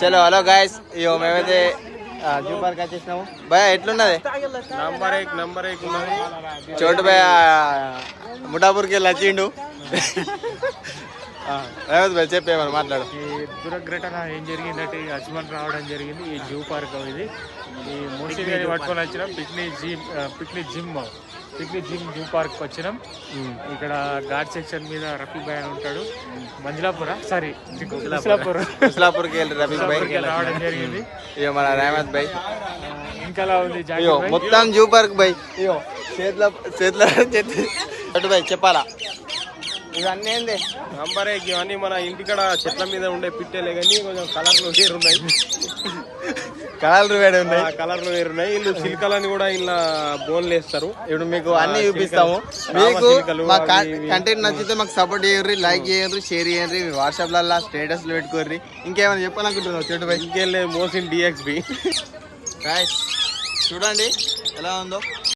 చలో hello guys, ఇయో మేమైతే జూ పార్క్ వచ్చేసినాము. భయ ఎట్లున్నది? నంబర్ ఏక్ ఉన్నది. చోటు భయ ముఠాపూర్కి వెళ్ళి వచ్చిండు. భయ చెప్పేమని మాట్లాడు. ఈ దురఘటన ఏం జరిగిందంటే అజ్మన్ రావడం జరిగింది. ఈ జూ పార్క్ ఇది ఈ మూసీ గారి పట్టుకొని వచ్చినాం. పిక్నిక్ జిమ్ జూ పార్క్ వచ్చినాం. ఇక్కడ ఘాట్ సెక్షన్ మీద రఫీ భాయ్ అని ఉంటాడు. ముస్లాపూర్కి వెళ్ళి రఫీ భాయ్ రావడం జరిగింది. ఇయో మన రేవంత్ భాయ్ ఇంకా ఉంది మొత్తం జూ పార్క్ భాయ్. ఇయో చేతిలో భాయ్ చెప్పాలా ఇవన్నీ ఏంది? నంబర్ ఏక్ ఇవన్నీ మన ఇంటికాడ చెట్ల మీద ఉండే పిట్టేలే కానీ కొంచెం కలర్లు వేరున్నాయి. కలర్లు వేరున్నాయి. వీళ్ళు చిలుకలని కూడా ఇలా బోన్లు వేస్తారు. ఇప్పుడు మీకు అన్ని చూపిస్తాము. మీకు మా కంటెంట్ నచ్చితే మాకు సపోర్ట్ చేయర్రి, లైక్ చేయర్రి, షేర్ చేయర్రి, వాట్సాప్లలో స్టేటస్లు పెట్టుకోర్రి. ఇంకేమైనా చెప్పాలనుకుంటున్నావు చెట్టు భాయ్? ఇంకేం లేదు, మోసిన్ DXB చూడండి ఎలా ఉందో.